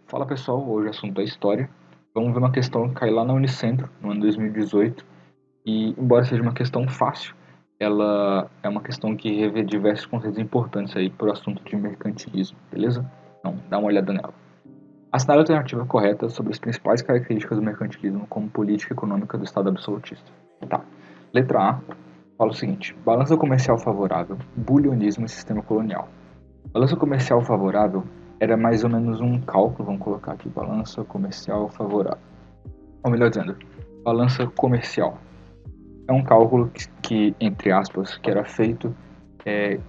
Fala pessoal, hoje o assunto é história. Vamos ver uma questão que caiu lá na Unicentro, no ano 2018, e embora seja uma questão fácil, ela é uma questão que revê diversos conceitos importantes aí para o assunto de mercantilismo, beleza? Então, dá uma olhada nela. Assinale a alternativa correta sobre as principais características do mercantilismo como política econômica do Estado absolutista. Tá. Letra A fala o seguinte: balança comercial favorável, bulionismo e sistema colonial. Balança comercial favorável era mais ou menos um cálculo, vamos colocar aqui, balança comercial favorável. Ou melhor dizendo, balança comercial. É um cálculo entre aspas, que era feito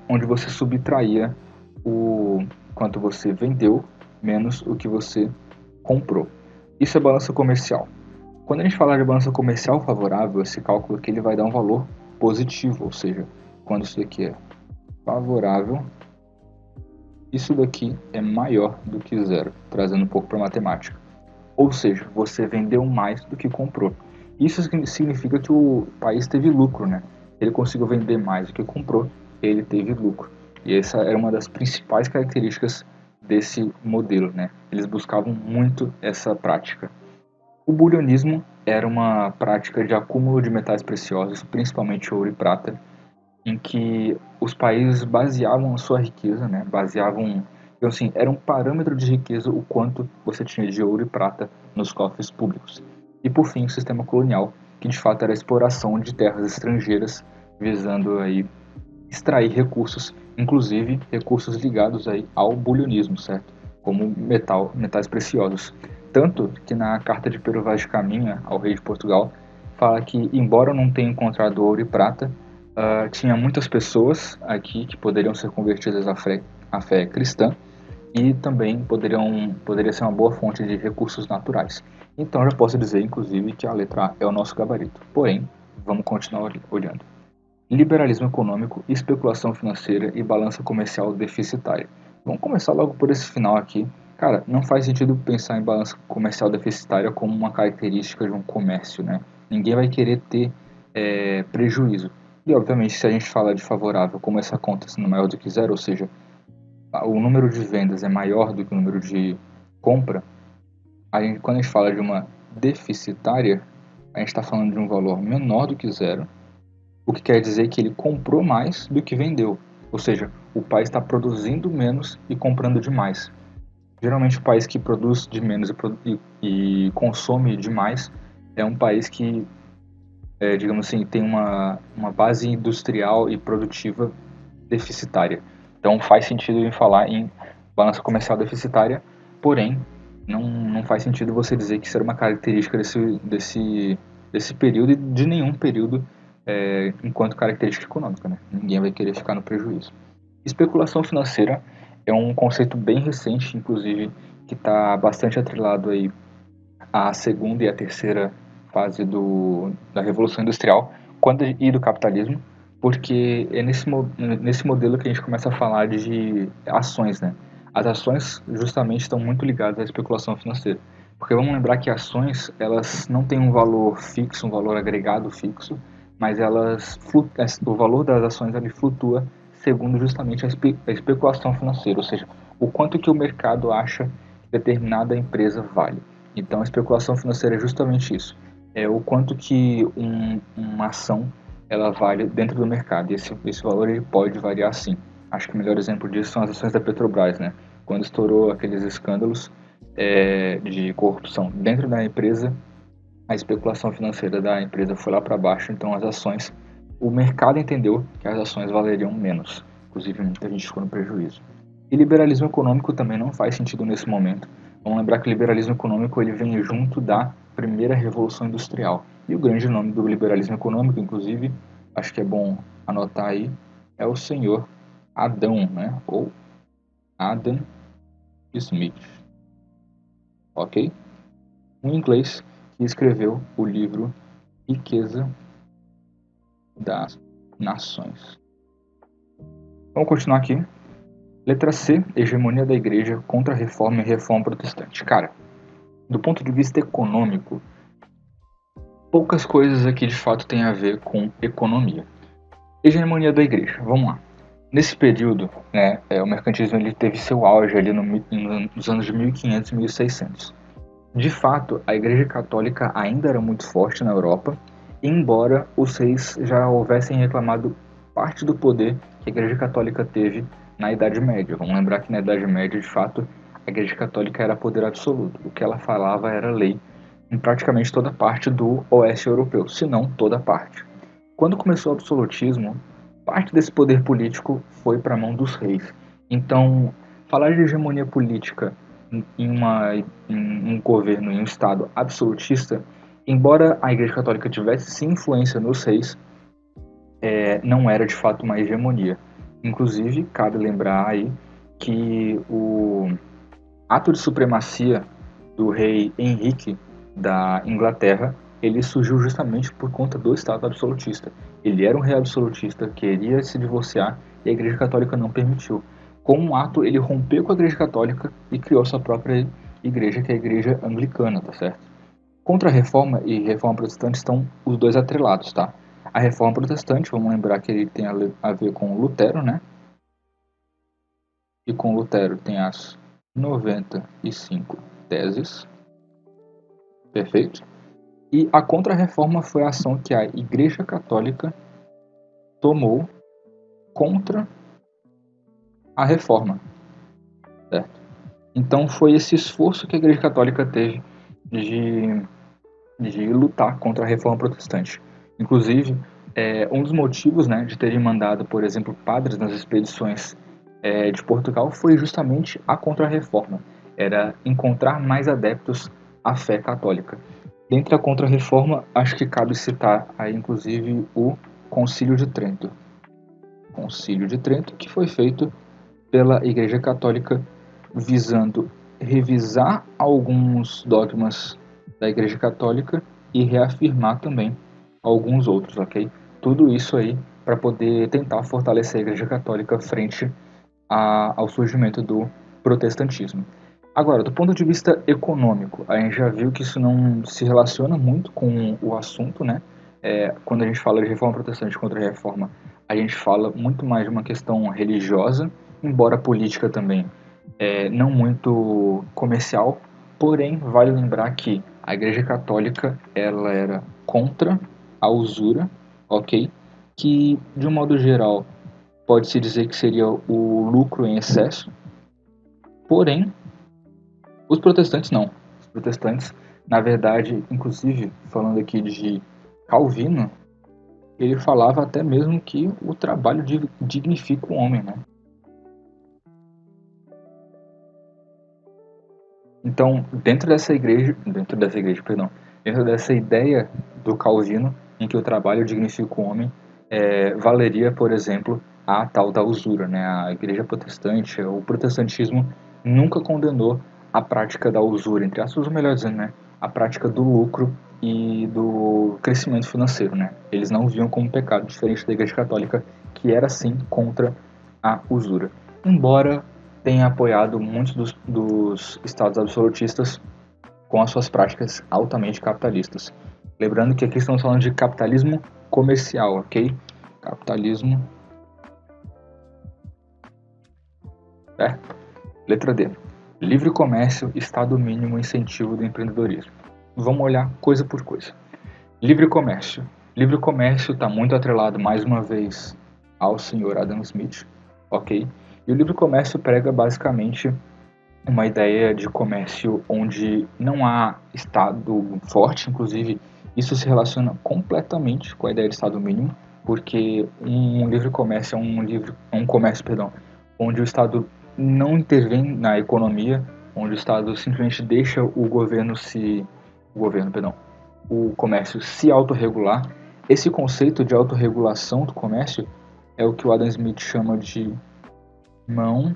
onde você subtraía o quanto você vendeu menos o que você comprou. Isso é balança comercial. Quando a gente falar de balança comercial favorável, esse cálculo aqui ele vai dar um valor positivo, ou seja, quando isso aqui é favorável, isso daqui é maior do que zero, trazendo um pouco para matemática. Ou seja, você vendeu mais do que comprou. Isso significa que o país teve lucro, né? Ele conseguiu vender mais do que comprou, ele teve lucro. E essa era uma das principais características desse modelo, né? Eles buscavam muito essa prática. O bulionismo era uma prática de acúmulo de metais preciosos, principalmente ouro e prata, em que os países baseavam a sua riqueza, né? Então, assim, era um parâmetro de riqueza o quanto você tinha de ouro e prata nos cofres públicos. E por fim, o sistema colonial, que de fato era a exploração de terras estrangeiras, visando aí extrair recursos, inclusive recursos ligados aí ao bulionismo, certo? Como metais preciosos. Tanto que na carta de Pero Vaz de Caminha ao rei de Portugal fala que, embora não tenha encontrado ouro e prata, tinha muitas pessoas aqui que poderiam ser convertidas à fé cristã e também poderia ser uma boa fonte de recursos naturais. Então já posso dizer, inclusive, que a letra A é o nosso gabarito. Porém, vamos continuar olhando. Liberalismo econômico, especulação financeira e balança comercial deficitária. Vamos começar logo por esse final aqui. Cara, não faz sentido pensar em balança comercial deficitária como uma característica de um comércio, né? Ninguém vai querer ter prejuízo. E, obviamente, se a gente fala de favorável, como essa conta sendo maior do que zero, ou seja, o número de vendas é maior do que o número de compra, quando a gente fala de uma deficitária, a gente está falando de um valor menor do que zero, o que quer dizer que ele comprou mais do que vendeu. Ou seja, o país está produzindo menos e comprando demais. Geralmente o país que produz de menos e consome demais é um país que, digamos assim, tem uma base industrial e produtiva deficitária. Então faz sentido em falar em balança comercial deficitária, porém não faz sentido você dizer que isso era uma característica desse período e de nenhum período enquanto característica econômica, né? Ninguém vai querer ficar no prejuízo. Especulação financeira é um conceito bem recente, inclusive, que está bastante atrelado aí à segunda e à terceira fase da Revolução Industrial e do capitalismo, porque é nesse modelo que a gente começa a falar de ações, né? As ações justamente estão muito ligadas à especulação financeira, porque vamos lembrar que ações elas não têm um valor fixo, um valor agregado fixo, mas o valor das ações ele flutua segundo justamente a especulação financeira, ou seja, o quanto que o mercado acha que determinada empresa vale. Então, a especulação financeira é justamente isso. É o quanto que uma ação ela vale dentro do mercado. E esse valor ele pode variar sim. Acho que o melhor exemplo disso são as ações da Petrobras, né? Quando estourou aqueles escândalos de corrupção dentro da empresa, a especulação financeira da empresa foi lá para baixo, então o mercado entendeu que as ações valeriam menos. Inclusive, muita gente ficou no prejuízo. E liberalismo econômico também não faz sentido nesse momento. Vamos lembrar que o liberalismo econômico ele vem junto da primeira revolução industrial. E o grande nome do liberalismo econômico, inclusive, acho que é bom anotar aí, é o senhor Adão, né? Ou Adam Smith, ok? Um inglês que escreveu o livro Riqueza das Nações. Vamos continuar aqui. Letra C, hegemonia da igreja contra a reforma e reforma protestante. Cara, do ponto de vista econômico, poucas coisas aqui de fato têm a ver com economia. Hegemonia da igreja, vamos lá. Nesse período, né, o mercantilismo ele teve seu auge ali nos anos de 1500 e 1600. De fato, a Igreja Católica ainda era muito forte na Europa, embora os reis já houvessem reclamado parte do poder que a Igreja Católica teve na Idade Média. Vamos lembrar que na Idade Média, de fato, a Igreja Católica era poder absoluto. O que ela falava era lei em praticamente toda parte do oeste europeu, se não toda parte. Quando começou o absolutismo, parte desse poder político foi para a mão dos reis. Então, falar de hegemonia política em um governo, em um Estado absolutista, embora a Igreja Católica tivesse sim influência nos reis, não era de fato uma hegemonia. Inclusive, cabe lembrar aí que o ato de supremacia do rei Henrique da Inglaterra, ele surgiu justamente por conta do Estado absolutista. Ele era um rei absolutista, queria se divorciar e a Igreja Católica não permitiu. Com um ato, ele rompeu com a Igreja Católica e criou sua própria igreja, que é a Igreja Anglicana, tá certo? Contra a Reforma e Reforma Protestante estão os dois atrelados, tá? A Reforma Protestante, vamos lembrar que ele tem a ver com Lutero, né? E com Lutero tem as 95 teses, perfeito? E a Contra-Reforma foi a ação que a Igreja Católica tomou contra a Reforma, certo? Então foi esse esforço que a Igreja Católica teve de, de lutar contra a Reforma Protestante. Inclusive, um dos motivos, né, de terem mandado, por exemplo, padres nas expedições de Portugal foi justamente a Contra-Reforma. Era encontrar mais adeptos à fé católica. Dentre a Contra-Reforma, acho que cabe citar aí, inclusive, o Concílio de Trento. Concílio de Trento, que foi feito pela Igreja Católica visando revisar alguns dogmas da Igreja Católica e reafirmar também alguns outros, ok? Tudo isso aí para poder tentar fortalecer a Igreja Católica frente ao surgimento do protestantismo. Agora, do ponto de vista econômico, a gente já viu que isso não se relaciona muito com o assunto, né? Quando a gente fala de reforma protestante contra a reforma, a gente fala muito mais de uma questão religiosa, embora política também, não muito comercial. Porém, vale lembrar que a Igreja Católica ela era contra a usura, ok? Que, de um modo geral, pode-se dizer que seria o lucro em excesso. Porém, os protestantes não. Os protestantes, na verdade, inclusive falando aqui de Calvino, ele falava até mesmo que o trabalho dignifica o homem, né? Então, perdão, dentro dessa ideia do Calvino, em que o trabalho dignifica o homem, valeria, por exemplo, a tal da usura, né? A Igreja Protestante, o protestantismo nunca condenou a prática da usura, entre aspas, ou melhor dizendo, né? A prática do lucro e do crescimento financeiro, né? Eles não viam como pecado, diferente da Igreja Católica, que era sim contra a usura. Embora tenha apoiado muitos dos estados absolutistas com as suas práticas altamente capitalistas. Lembrando que aqui estamos falando de capitalismo comercial, ok? Capitalismo. Letra D. Livre comércio, estado mínimo, incentivo do empreendedorismo. Vamos olhar coisa por coisa. Livre comércio. Livre comércio está muito atrelado, mais uma vez, ao senhor Adam Smith, ok? E o livre comércio prega basicamente uma ideia de comércio onde não há Estado forte, inclusive isso se relaciona completamente com a ideia de Estado mínimo, porque um livre comércio é um comércio, perdão, onde o Estado não intervém na economia, onde o Estado simplesmente deixa o comércio se autorregular. Esse conceito de autorregulação do comércio é o que o Adam Smith chama de mão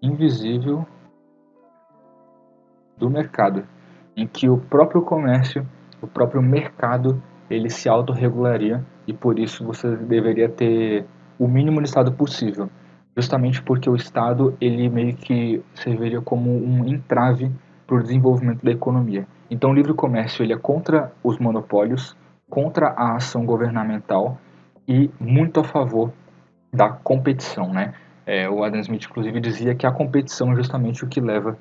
invisível do mercado, em que o próprio comércio, o próprio mercado, ele se autorregularia e por isso você deveria ter o mínimo de Estado possível, justamente porque o Estado ele meio que serviria como um entrave para o desenvolvimento da economia. Então o livre comércio ele é contra os monopólios, contra a ação governamental e muito a favor da competição, né? O Adam Smith, inclusive, dizia que a competição é justamente o que leva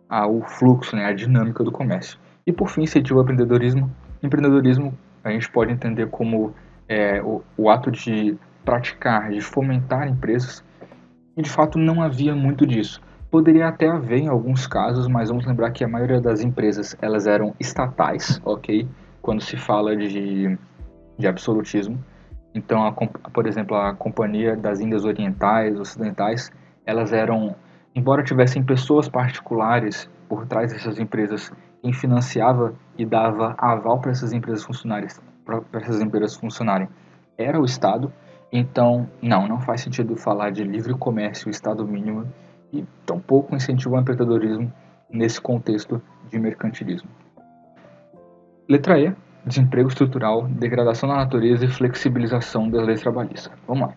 ao fluxo, né, a dinâmica do comércio. E, por fim, incentiva o empreendedorismo. Empreendedorismo a gente pode entender como o ato de praticar, de fomentar empresas, e de fato não havia muito disso. Poderia até haver em alguns casos, mas vamos lembrar que a maioria das empresas elas eram estatais, ok? Quando se fala de absolutismo. Então, por exemplo, a Companhia das Índias Orientais, Ocidentais, elas eram, embora tivessem pessoas particulares por trás dessas empresas, quem financiava e dava aval para essas empresas funcionarem, era o Estado. Então, não faz sentido falar de livre comércio, Estado mínimo, e tampouco incentivo ao empreendedorismo nesse contexto de mercantilismo. Letra E, desemprego estrutural, degradação da natureza e flexibilização das leis trabalhistas. Vamos lá.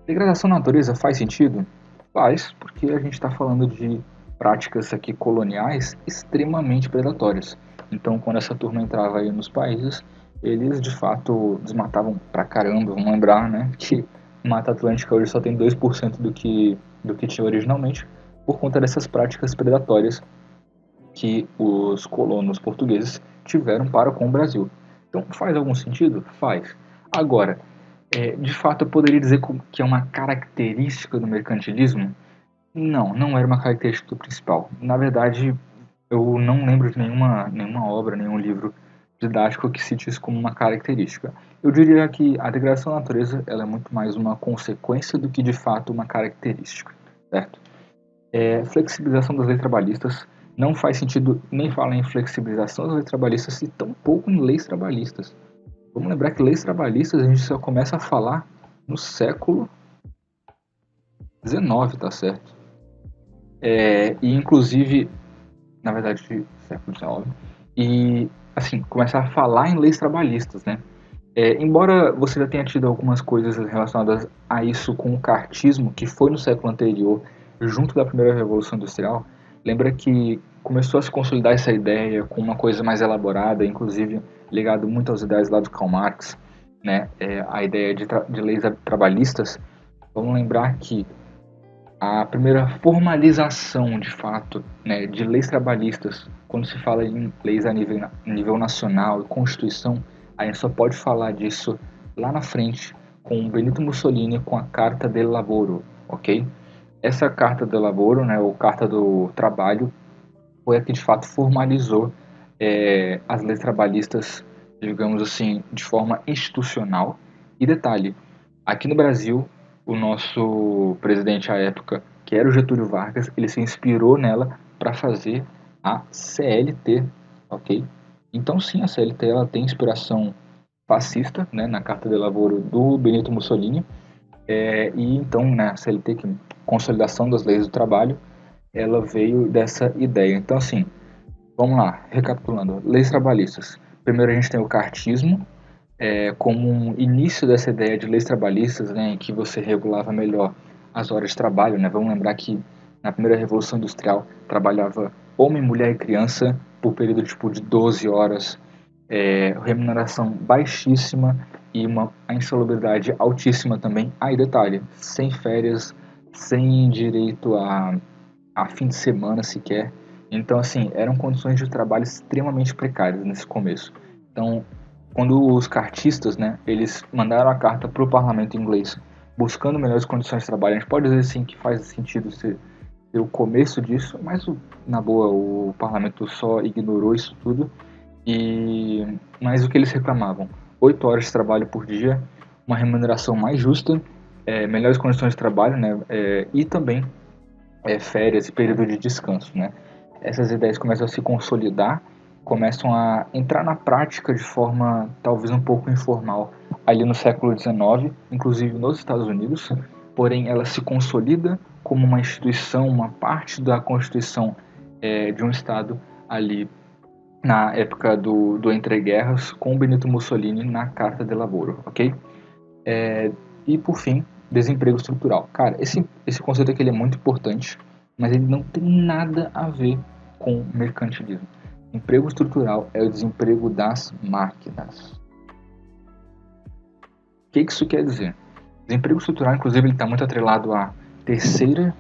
Degradação da natureza faz sentido? Faz, porque a gente está falando de práticas aqui coloniais extremamente predatórias. Então, quando essa turma entrava aí nos países, eles de fato desmatavam pra caramba. Vamos lembrar, né, que Mata Atlântica hoje só tem 2% do que tinha originalmente, por conta dessas práticas predatórias que os colonos portugueses tiveram para com o Brasil. Então, faz algum sentido? Faz. Agora, de fato, eu poderia dizer que é uma característica do mercantilismo? Não era uma característica principal. Na verdade, eu não lembro de nenhuma obra, nenhum livro didático que cite isso como uma característica. Eu diria que a degradação da natureza ela é muito mais uma consequência do que de fato uma característica, certo? Flexibilização das leis trabalhistas. Não faz sentido nem falar em flexibilização das leis trabalhistas e tampouco em leis trabalhistas. Vamos lembrar que leis trabalhistas a gente só começa a falar no século XIX, tá certo? E inclusive, na verdade, século XIX. E, assim, começar a falar em leis trabalhistas, né? Embora você já tenha tido algumas coisas relacionadas a isso com o cartismo, que foi no século anterior, junto da primeira Revolução Industrial, lembra que começou a se consolidar essa ideia com uma coisa mais elaborada, inclusive ligado muito às ideias lá do Karl Marx, né? A ideia de leis trabalhistas. Vamos lembrar que a primeira formalização, de fato, né, de leis trabalhistas, quando se fala em leis a nível nacional e Constituição, a gente só pode falar disso lá na frente com Benito Mussolini com a Carta del Lavoro, ok? Essa Carta del Lavoro, né, ou Carta do Trabalho, foi a que de fato formalizou as leis trabalhistas, digamos assim, de forma institucional. E detalhe, aqui no Brasil, o nosso presidente à época, que era o Getúlio Vargas, ele se inspirou nela para fazer a CLT, ok? Então sim, a CLT ela tem inspiração fascista, né, na Carta de Lavoro do Benito Mussolini, e então, né, a CLT, que é Consolidação das Leis do Trabalho, ela veio dessa ideia. Então, assim, vamos lá, recapitulando. Leis trabalhistas. Primeiro a gente tem o cartismo, como um início dessa ideia de leis trabalhistas, né, em que você regulava melhor as horas de trabalho. Né? Vamos lembrar que na primeira Revolução Industrial trabalhava homem, mulher e criança por período tipo de 12 horas, remuneração baixíssima e uma insalubridade altíssima também. Aí detalhe, sem férias, sem direito a fim de semana sequer. Então, assim, eram condições de trabalho extremamente precárias nesse começo. Então, quando os cartistas, né, eles mandaram a carta para o parlamento inglês buscando melhores condições de trabalho, a gente pode dizer sim que faz sentido ser o começo disso, mas na boa o parlamento só ignorou isso tudo. Mas o que eles reclamavam? 8 horas de trabalho por dia, uma remuneração mais justa, melhores condições de trabalho, né, e também férias e período de descanso, né? Essas ideias começam a se consolidar, começam a entrar na prática de forma talvez um pouco informal ali no século XIX, inclusive nos Estados Unidos, porém ela se consolida como uma instituição, uma parte da Constituição de um Estado ali na época do entreguerras com Benito Mussolini na Carta de Lavoro, ok? E por fim, desemprego estrutural. Cara, esse conceito aqui ele é muito importante, mas ele não tem nada a ver com mercantilismo. Emprego estrutural é o desemprego das máquinas. O que isso quer dizer? Desemprego estrutural, inclusive, ele está muito atrelado à terceira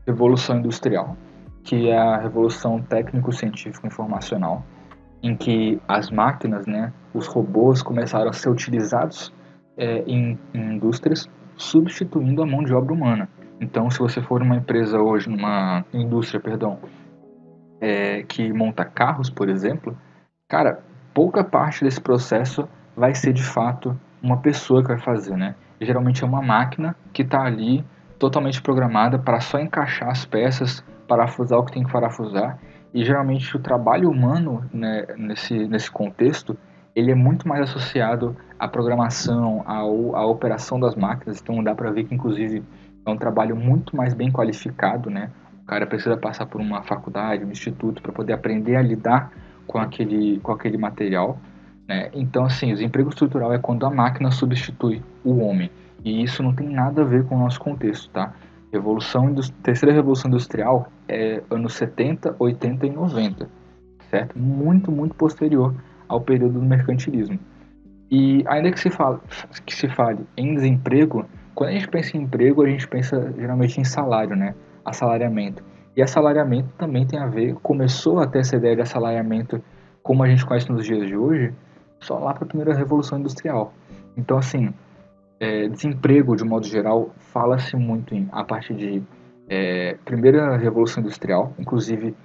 revolução industrial, que é a revolução técnico-científico-informacional, em que as máquinas, né, os robôs começaram a ser utilizados em indústrias, substituindo a mão de obra humana. Então, se você for uma empresa hoje, numa indústria, perdão, que monta carros, por exemplo, cara, pouca parte desse processo vai ser de fato uma pessoa que vai fazer, né? Geralmente é uma máquina que está ali totalmente programada para só encaixar as peças, parafusar o que tem que parafusar. E geralmente o trabalho humano, né, nesse contexto, ele é muito mais associado à programação, à operação das máquinas. Então dá para ver que inclusive é um trabalho muito mais bem qualificado, né? O cara precisa passar por uma faculdade, um instituto para poder aprender a lidar com aquele material, né? Então, assim, o desemprego estrutural é quando a máquina substitui o homem. E isso não tem nada a ver com o nosso contexto, tá? Terceira Revolução Industrial é anos 70, 80 e 90, certo? Muito, muito posterior ao período do mercantilismo. E ainda que se fale em desemprego, quando a gente pensa em emprego, a gente pensa geralmente em salário, né? Assalariamento. E assalariamento também tem a ver, começou a ter essa ideia de assalariamento como a gente conhece nos dias de hoje, só lá para a primeira Revolução Industrial. Então, assim, desemprego, de modo geral, fala-se muito a partir de primeira Revolução Industrial, inclusive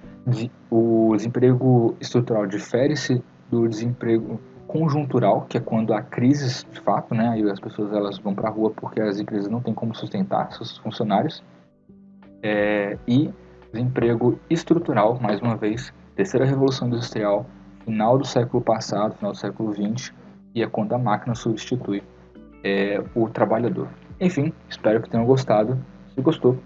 o desemprego estrutural difere-se do desemprego conjuntural, que é quando há crises de fato, né, e as pessoas elas vão para a rua porque as empresas não têm como sustentar seus funcionários, e desemprego estrutural, mais uma vez, terceira Revolução Industrial, final do século passado, final do século XX, e é quando a máquina substitui o trabalhador. Enfim, espero que tenham gostado. Se gostou,